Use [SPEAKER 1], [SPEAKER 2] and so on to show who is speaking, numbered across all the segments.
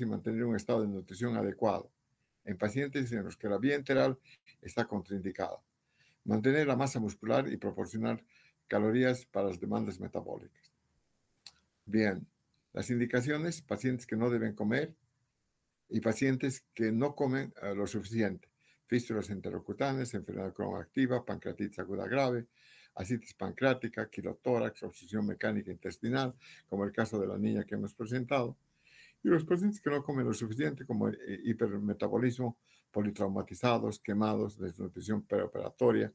[SPEAKER 1] y mantener un estado de nutrición adecuado en pacientes en los que la vía enteral está contraindicada. Mantener la masa muscular y proporcionar calorías para las demandas metabólicas. Bien, las indicaciones, pacientes que no deben comer y pacientes que no comen lo suficiente. Fístulas enterocutáneas, enfermedad cronoactiva, pancreatitis aguda grave, ascitis pancreática, quilotórax, obstrucción mecánica intestinal, como el caso de la niña que hemos presentado. Y los pacientes que no comen lo suficiente, como hipermetabolismo, politraumatizados, quemados, desnutrición preoperatoria,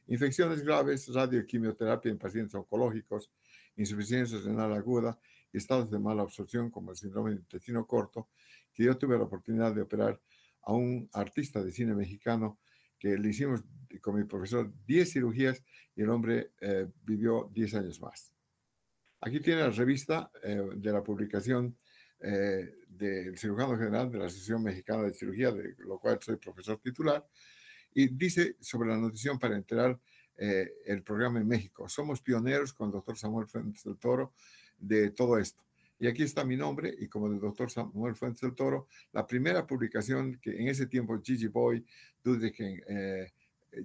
[SPEAKER 1] infecciones graves, radioquimioterapia en pacientes oncológicos, insuficiencia renal aguda y estados de mala absorción como el síndrome de intestino corto, que yo tuve la oportunidad de operar a un artista de cine mexicano que le hicimos con mi profesor 10 cirugías y el hombre vivió 10 años más. Aquí tiene la revista de la publicación del cirujano general de la Asociación Mexicana de Cirugía, de lo cual soy profesor titular, y dice sobre la nutrición parenteral el programa en México. Somos pioneros con el doctor Samuel Fuentes del Toro de todo esto. Y aquí está mi nombre, y como el doctor Samuel Fuentes del Toro, la primera publicación que en ese tiempo Gigi Boy, Dudek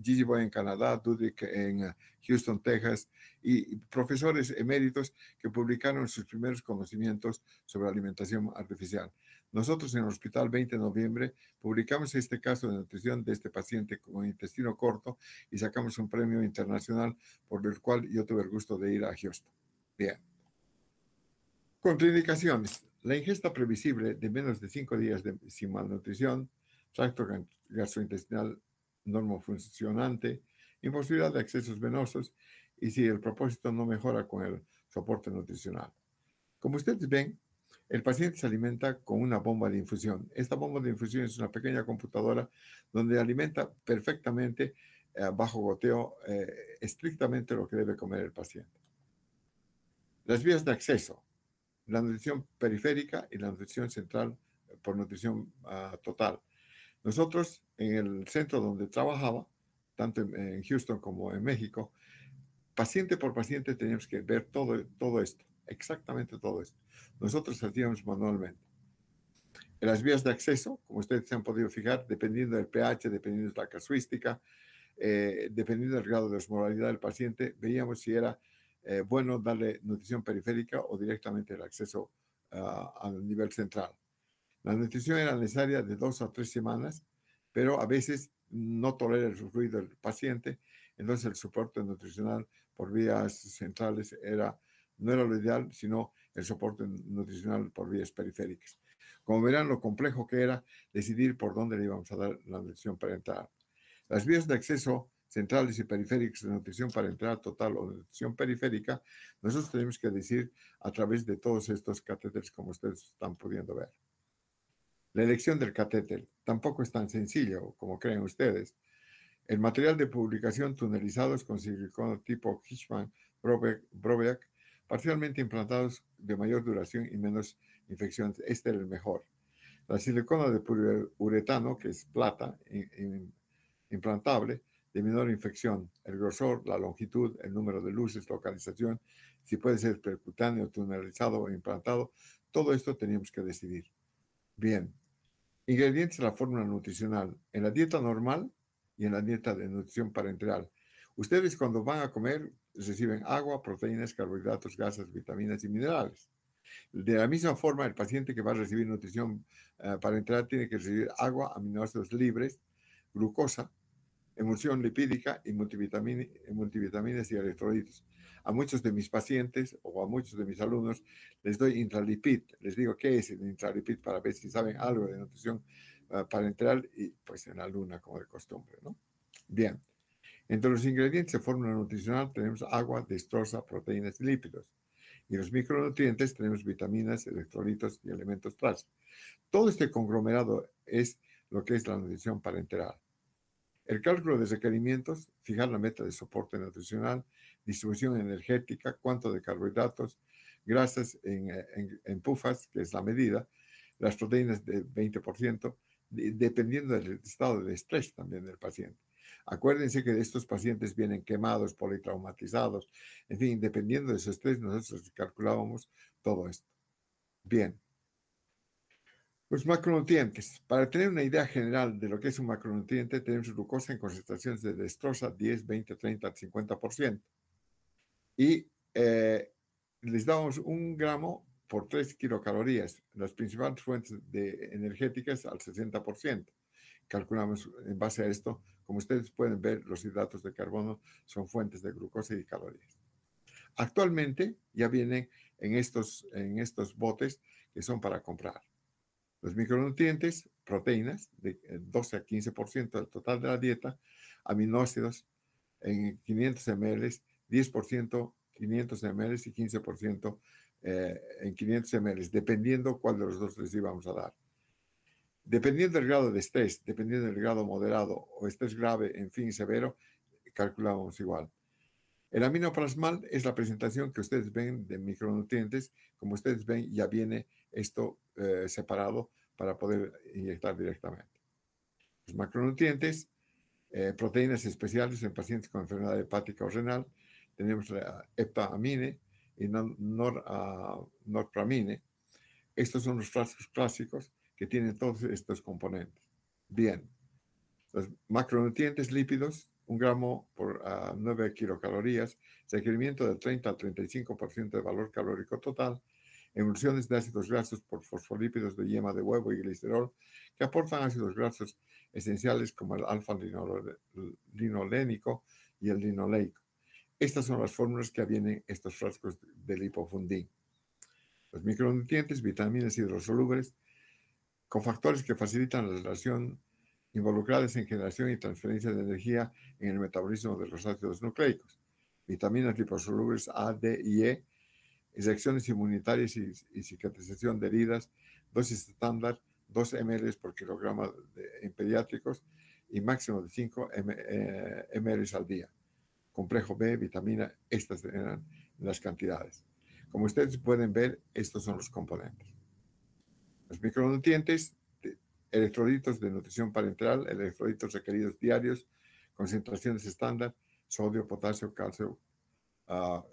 [SPEAKER 1] Gigi Boy en Canadá, Dudek en Houston, Texas, y profesores eméritos que publicaron sus primeros conocimientos sobre alimentación artificial. Nosotros en el Hospital 20 de Noviembre publicamos este caso de nutrición de este paciente con intestino corto y sacamos un premio internacional por el cual yo tuve el gusto de ir a Houston. Bien. Contraindicaciones. La ingesta previsible de menos de 5 días sin malnutrición, tracto gastrointestinal normofuncionante, imposibilidad de accesos venosos y si el propósito no mejora con el soporte nutricional. Como ustedes ven, el paciente se alimenta con una bomba de infusión. Esta bomba de infusión es una pequeña computadora donde alimenta perfectamente bajo goteo estrictamente lo que debe comer el paciente. Las vías de acceso. La nutrición periférica y la nutrición central por nutrición total. Nosotros, en el centro donde trabajaba, tanto en Houston como en México, paciente por paciente teníamos que ver todo esto, exactamente todo esto. Nosotros hacíamos manualmente. En las vías de acceso, como ustedes se han podido fijar, dependiendo del pH, dependiendo de la casuística, dependiendo del grado de osmolaridad del paciente, veíamos si era bueno darle nutrición periférica o directamente el acceso al nivel central. La nutrición era necesaria de 2 a 3 semanas, pero a veces no tolera el ruido del paciente, entonces el soporte nutricional por vías centrales no era lo ideal, sino el soporte nutricional por vías periféricas. Como verán, lo complejo que era decidir por dónde le íbamos a dar la nutrición parenteral. Las vías de acceso centrales y periféricas de nutrición parenteral total o nutrición periférica, nosotros tenemos que decir a través de todos estos catéteres como ustedes están pudiendo ver. La elección del catéter tampoco es tan sencillo como creen ustedes. El material de publicación tunelizados con silicona tipo Hitchman-Brobeck, parcialmente implantados de mayor duración y menos infecciones. Este era el mejor. La silicona de poliuretano, que es plata, implantable, de menor infección, el grosor, la longitud, el número de luces, localización, si puede ser percutáneo, tunelizado o implantado, todo esto teníamos que decidir. Bien, ingredientes de la fórmula nutricional, en la dieta normal y en la dieta de nutrición parenteral. Ustedes cuando van a comer reciben agua, proteínas, carbohidratos, grasas, vitaminas y minerales. De la misma forma, el paciente que va a recibir nutrición parenteral tiene que recibir agua, aminoácidos libres, glucosa, emulsión lipídica y multivitaminas y electrolitos. A muchos de mis pacientes o a muchos de mis alumnos les doy intralipid. Les digo qué es el intralipid para ver si saben algo de nutrición parenteral y pues en la luna como de costumbre, ¿no? Bien. Entre los ingredientes de fórmula nutricional tenemos agua, destroza, proteínas y lípidos. Y los micronutrientes tenemos vitaminas, electrolitos y elementos traza. Todo este conglomerado es lo que es la nutrición parenteral. El cálculo de requerimientos, fijar la meta de soporte nutricional, distribución energética, cuánto de carbohidratos, grasas en pufas, que es la medida, las proteínas de 20%, dependiendo del estado de estrés también del paciente. Acuérdense que estos pacientes vienen quemados, politraumatizados, en fin, dependiendo de su estrés, nosotros calculábamos todo esto. Bien. Los macronutrientes. Para tener una idea general de lo que es un macronutriente, tenemos glucosa en concentraciones de dextrosa 10, 20, 30, 50%. Y les damos 1 gramo por 3 kilocalorías. Las principales fuentes energéticas al 60%. Calculamos en base a esto, como ustedes pueden ver, los hidratos de carbono son fuentes de glucosa y calorías. Actualmente ya vienen en estos botes que son para comprar. Los micronutrientes, proteínas, de 12 a 15% del total de la dieta, aminoácidos en 500 ml, 10% 500 ml y 15% en 500 ml, dependiendo cuál de los dos les íbamos a dar. Dependiendo del grado de estrés, dependiendo del grado moderado o estrés grave, en fin, severo, calculamos igual. El aminoplasmal es la presentación que ustedes ven de micronutrientes. Como ustedes ven, ya viene esto separado para poder inyectar directamente. Los macronutrientes, proteínas especiales en pacientes con enfermedad hepática o renal, tenemos la heptamine y norpramine. Estos son los frascos clásicos que tienen todos estos componentes. Bien, los macronutrientes lípidos, 1 gramo por 9 kilocalorías, requerimiento del 30 al 35% de valor calórico total, emulsiones de ácidos grasos por fosfolípidos de yema de huevo y glicerol, que aportan ácidos grasos esenciales como el alfa-linolénico y el linoleico. Estas son las fórmulas que vienen estos frascos de lipofundin. Los micronutrientes, vitaminas hidrosolubles, cofactores que facilitan la relación involucradas en generación y transferencia de energía en el metabolismo de los ácidos nucleicos, vitaminas liposolubles A, D y E, reacciones inmunitarias y cicatrización de heridas, dosis estándar 2 ml por kilogramo en pediátricos y máximo de 5 ml al día. Complejo B, vitamina, estas eran las cantidades. Como ustedes pueden ver, estos son los componentes. Los micronutrientes, electrolitos de nutrición parenteral, electrolitos requeridos diarios, concentraciones estándar, sodio, potasio, calcio,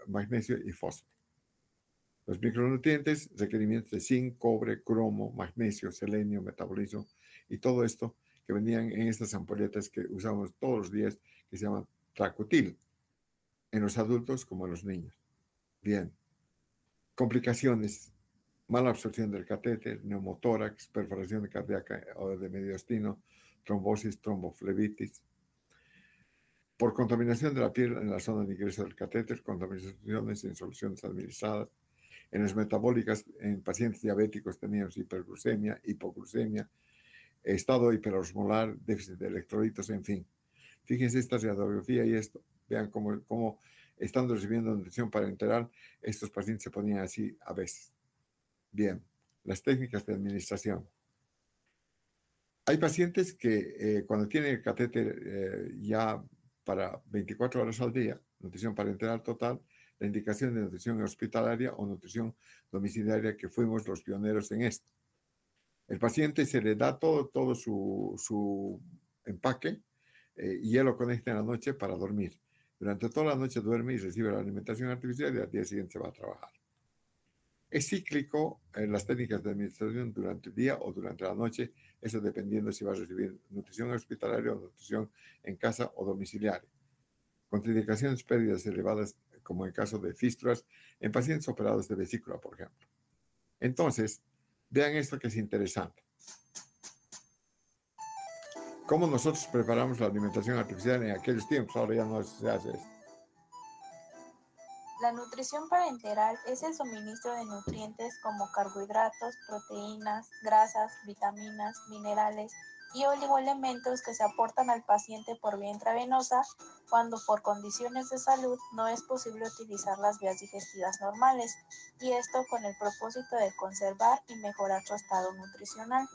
[SPEAKER 1] magnesio y fósforo. Los micronutrientes, requerimientos de zinc, cobre, cromo, magnesio, selenio, metabolismo y todo esto que venían en estas ampolletas que usamos todos los días, que se llaman Tracutil, en los adultos como en los niños. Bien. Complicaciones: mala absorción del catéter, neumotórax, perforación cardíaca o de mediastino, trombosis, tromboflebitis. Por contaminación de la piel en la zona de ingreso del catéter, contaminaciones en soluciones administradas. En las metabólicas, en pacientes diabéticos teníamos hiperglucemia, hipoglucemia, estado hiperosmolar, déficit de electrolitos, en fin. Fíjense esta radiografía y esto. Vean cómo estando recibiendo nutrición parenteral, estos pacientes se ponían así a veces. Bien, las técnicas de administración. Hay pacientes que cuando tienen el catéter ya para 24 horas al día, nutrición parenteral total, la indicación de nutrición hospitalaria o nutrición domiciliaria, que fuimos los pioneros en esto. El paciente se le da todo su empaque y él lo conecta en la noche para dormir. Durante toda la noche duerme y recibe la alimentación artificial y al día siguiente se va a trabajar. Es cíclico en las técnicas de administración durante el día o durante la noche, eso dependiendo si va a recibir nutrición hospitalaria o nutrición en casa o domiciliaria. Contraindicaciones, pérdidas elevadas, como en caso de fístulas en pacientes operados de vesícula, por ejemplo. Entonces, vean esto que es interesante. ¿Cómo nosotros preparamos la alimentación artificial en aquellos tiempos? Ahora ya no se hace esto.
[SPEAKER 2] La nutrición parenteral es el suministro de nutrientes como carbohidratos, proteínas, grasas, vitaminas, minerales y oligoelementos que se aportan al paciente por vía intravenosa cuando por condiciones de salud no es posible utilizar las vías digestivas normales, y esto con el propósito de conservar y mejorar su estado nutricional.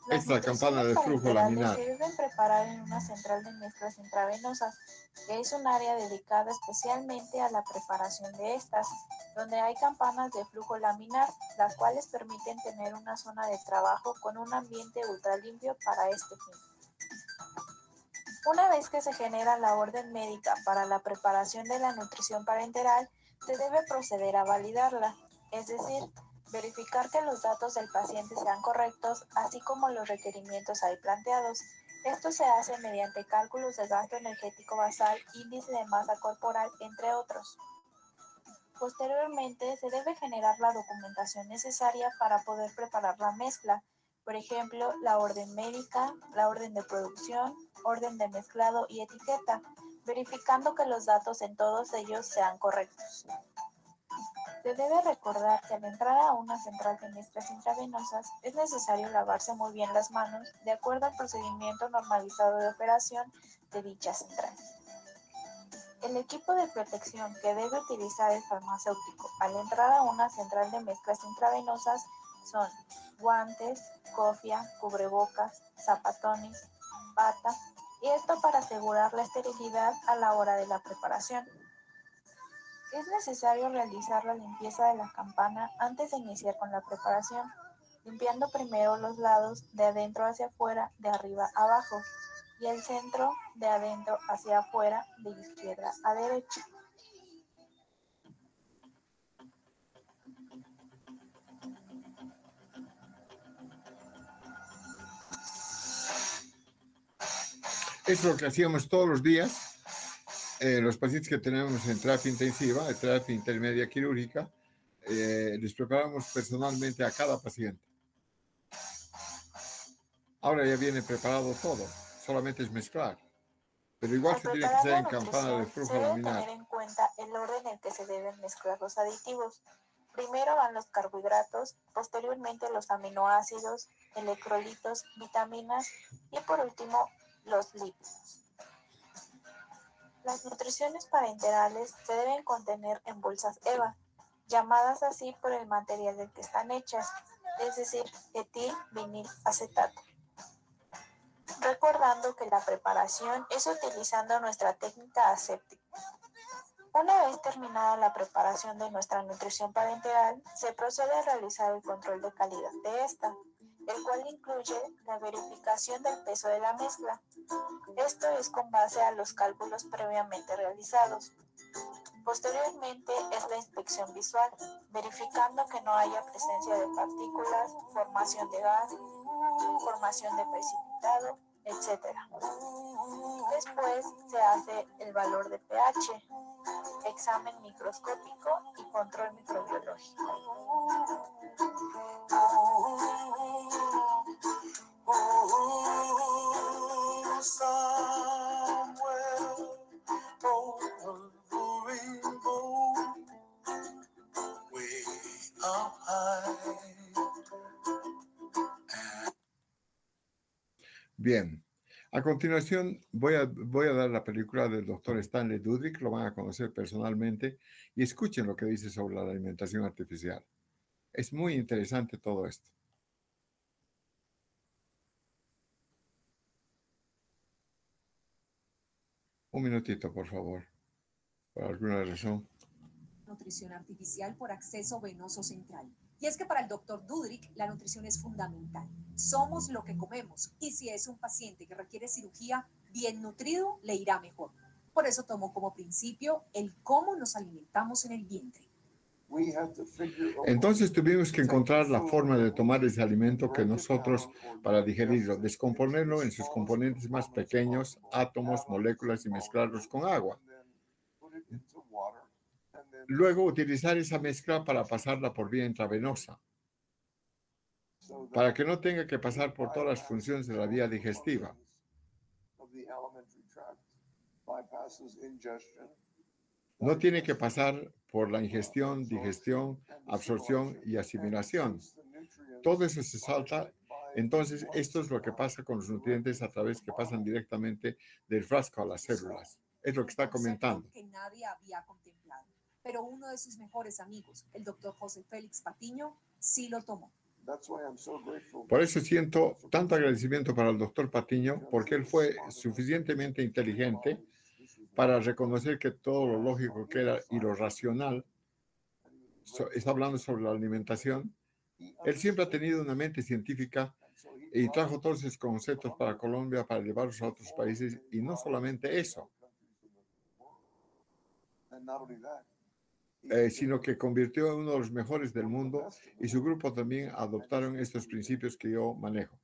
[SPEAKER 2] Las
[SPEAKER 1] Es la campana
[SPEAKER 2] nutriciones
[SPEAKER 1] de flujo
[SPEAKER 2] parenterales
[SPEAKER 1] laminar.
[SPEAKER 2] se deben preparar en una central de mezclas intravenosas, que es un área dedicada especialmente a la preparación de estas, donde hay campanas de flujo laminar, las cuales permiten tener una zona de trabajo con un ambiente ultra limpio para este fin. Una vez que se genera la orden médica para la preparación de la nutrición parenteral, se debe proceder a validarla, es decir, Verificar que los datos del paciente sean correctos, así como los requerimientos ahí planteados. Esto se hace mediante cálculos de gasto energético basal, índice de masa corporal, entre otros. Posteriormente, se debe generar la documentación necesaria para poder preparar la mezcla, por ejemplo, la orden médica, la orden de producción, orden de mezclado y etiqueta, verificando que los datos en todos ellos sean correctos. Se debe recordar que al entrar a una central de mezclas intravenosas es necesario lavarse muy bien las manos de acuerdo al procedimiento normalizado de operación de dicha central. El equipo de protección que debe utilizar el farmacéutico al entrar a una central de mezclas intravenosas son guantes, cofia, cubrebocas, zapatones, bata, y esto para asegurar la esterilidad a la hora de la preparación. Es necesario realizar la limpieza de la campana antes de iniciar con la preparación, limpiando primero los lados de adentro hacia afuera, de arriba a abajo, y el centro de adentro hacia afuera, de izquierda a derecha.
[SPEAKER 1] Es lo que hacíamos todos los días. Los pacientes que tenemos en terapia intensiva, en terapia intermedia quirúrgica, les preparamos personalmente a cada paciente. Ahora ya viene preparado todo, solamente es mezclar. Pero igual se tiene que hacer en campana de flujo laminar.
[SPEAKER 2] Se debe tener en cuenta el orden en el que se deben mezclar los aditivos. Primero van los carbohidratos, posteriormente los aminoácidos, electrolitos, vitaminas y por último los lípidos. Las nutriciones parenterales se deben contener en bolsas EVA, llamadas así por el material del que están hechas, es decir, etil vinil acetato. Recordando que la preparación es utilizando nuestra técnica aséptica. Una vez terminada la preparación de nuestra nutrición parenteral, se procede a realizar el control de calidad de esta, el cual incluye la verificación del peso de la mezcla. Esto es con base a los cálculos previamente realizados. Posteriormente es la inspección visual, verificando que no haya presencia de partículas, formación de gas, formación de precipitado, etc. Después se hace el valor de pH, examen microscópico y control microbiológico.
[SPEAKER 1] Bien, a continuación voy a dar la película del doctor Stanley Dudrick, lo van a conocer personalmente, y escuchen lo que dice sobre la alimentación artificial. Es muy interesante todo esto. Un minutito, por favor, por alguna razón.
[SPEAKER 3] Nutrición artificial por acceso venoso central. Y es que para el doctor Dudrick la nutrición es fundamental. Somos lo que comemos y si es un paciente que requiere cirugía, bien nutrido le irá mejor. Por eso tomó como principio el cómo nos alimentamos en el vientre.
[SPEAKER 1] Entonces tuvimos que encontrar la forma de tomar ese alimento que nosotros, para digerirlo, descomponerlo en sus componentes más pequeños, átomos, moléculas, y mezclarlos con agua. Luego utilizar esa mezcla para pasarla por vía intravenosa, para que no tenga que pasar por todas las funciones de la vía digestiva. No tiene que pasar por la ingestión, digestión, absorción y asimilación. Todo eso se salta. Entonces, esto es lo que pasa con los nutrientes a través que pasan directamente del frasco a las células. Es lo que está comentando.
[SPEAKER 3] Que nadie había contemplado. Pero uno de sus mejores amigos, el doctor José Félix Patiño, sí lo tomó.
[SPEAKER 1] Por eso siento tanto agradecimiento para el doctor Patiño, porque él fue suficientemente inteligente para reconocer que todo lo lógico que era y lo racional, está hablando sobre la alimentación. Él siempre ha tenido una mente científica y trajo todos esos conceptos para Colombia para llevarlos a otros países, y no solamente eso. sino que convirtió en uno de los mejores del mundo y su grupo también adoptaron estos principios que yo manejo,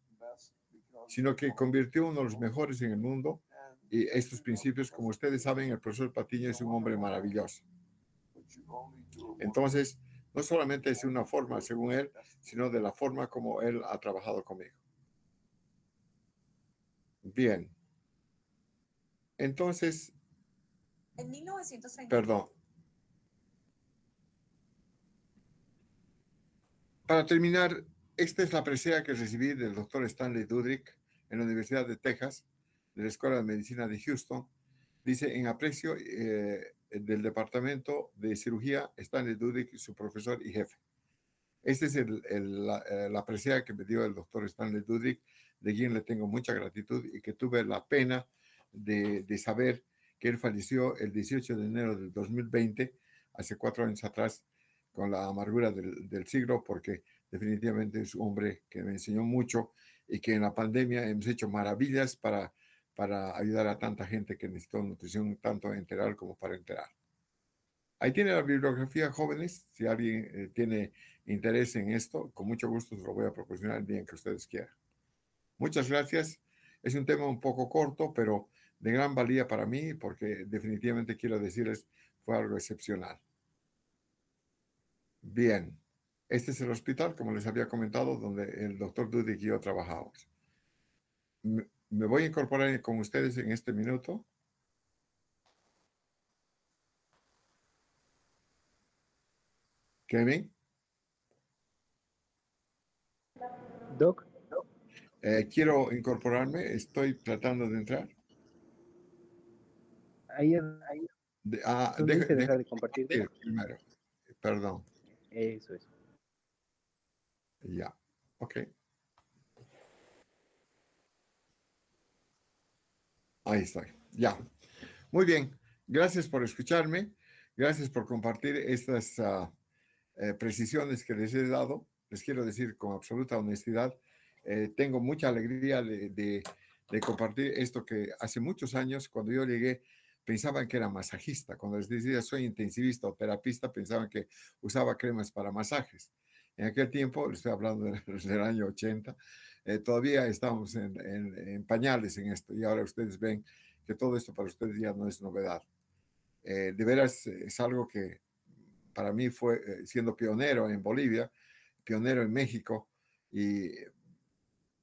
[SPEAKER 1] sino que convirtió en uno de los mejores en el mundo y estos principios, como ustedes saben, el profesor Patiño es un hombre maravilloso. Entonces, no solamente es una forma, según él, sino de la forma como él ha trabajado conmigo. Bien. Entonces,
[SPEAKER 3] En 1930.
[SPEAKER 1] perdón. Para terminar, esta es la presea que recibí del doctor Stanley Dudrick en la Universidad de Texas, de la Escuela de Medicina de Houston. Dice, en aprecio del Departamento de Cirugía, Stanley Dudrick, su profesor y jefe. Esta es la presea que me dio el doctor Stanley Dudrick, de quien le tengo mucha gratitud y que tuve la pena de saber que él falleció el 18 de enero del 2020, hace 4 años atrás, con la amargura del siglo, porque definitivamente es un hombre que me enseñó mucho y que en la pandemia hemos hecho maravillas para ayudar a tanta gente que necesitó nutrición tanto enteral como parenteral. Ahí tiene la bibliografía, jóvenes. Si alguien tiene interés en esto, con mucho gusto se lo voy a proporcionar el día en que ustedes quieran. Muchas gracias. Es un tema un poco corto, pero de gran valía para mí, porque definitivamente quiero decirles, fue algo excepcional. Bien, este es el hospital, como les había comentado, donde el doctor Dudrick y yo trabajamos. Me voy a incorporar con ustedes en este minuto. Kevin.
[SPEAKER 4] Doc.
[SPEAKER 1] Quiero incorporarme, estoy tratando de entrar.
[SPEAKER 4] Ahí
[SPEAKER 1] Deja
[SPEAKER 4] dejar de compartir.
[SPEAKER 1] Primero. Perdón.
[SPEAKER 4] Eso es.
[SPEAKER 1] Ya, ok. Ahí estoy, ya. Muy bien, gracias por escucharme, gracias por compartir estas precisiones que les he dado. Les quiero decir con absoluta honestidad, tengo mucha alegría de compartir esto que hace muchos años, cuando yo llegué, pensaban que era masajista. Cuando les decía soy intensivista o terapista, pensaban que usaba cremas para masajes. En aquel tiempo, estoy hablando del año 80, todavía estábamos en pañales en esto y ahora ustedes ven que todo esto para ustedes ya no es novedad. De veras es algo que para mí fue siendo pionero en Bolivia, pionero en México, y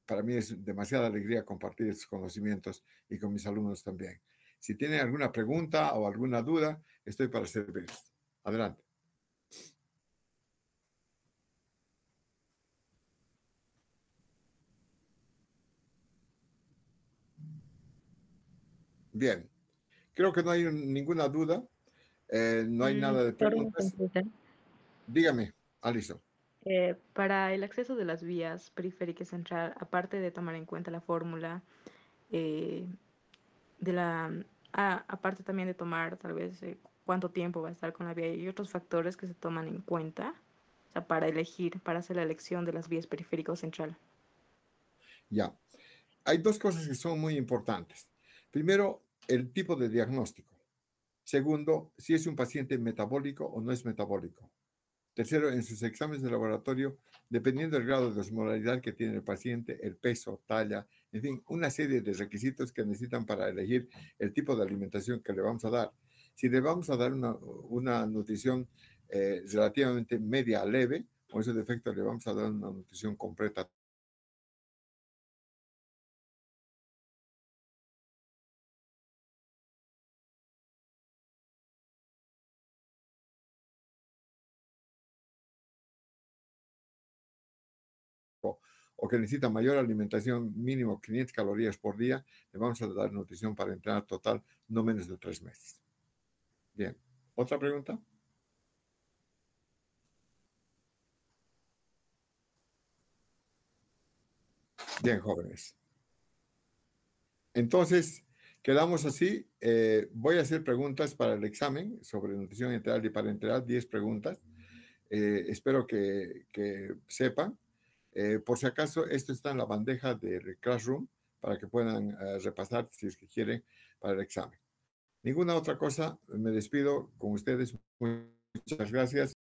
[SPEAKER 1] para mí es demasiada alegría compartir estos conocimientos y con mis alumnos también. Si tienen alguna pregunta o alguna duda, estoy para servirles. Adelante. Bien, creo que no hay ninguna duda. No hay nada de preguntas. Dígame, Alison.
[SPEAKER 5] Para el acceso de las vías periféricas central, aparte de tomar en cuenta la fórmula aparte también de tomar tal vez cuánto tiempo va a estar con la vía y otros factores que se toman en cuenta, o sea, para hacer la elección de las vías periféricas central.
[SPEAKER 1] Ya, hay dos cosas que son muy importantes. Primero, el tipo de diagnóstico. Segundo, si es un paciente metabólico o no es metabólico. Tercero, en sus exámenes de laboratorio, dependiendo del grado de osmolaridad que tiene el paciente, el peso, talla, en fin, una serie de requisitos que necesitan para elegir el tipo de alimentación que le vamos a dar. Si le vamos a dar una nutrición relativamente media a leve, con ese defecto le vamos a dar una nutrición completa. O que necesita mayor alimentación, mínimo 500 calorías por día, le vamos a dar nutrición para entrenar total no menos de 3 meses. Bien, ¿otra pregunta? Bien, jóvenes. Entonces, quedamos así. Voy a hacer preguntas para el examen sobre nutrición enteral y parenteral, 10 preguntas. Espero que sepan. Por si acaso, esto está en la bandeja del Classroom para que puedan repasar si es que quieren para el examen. Ninguna otra cosa, me despido con ustedes. Muchas gracias.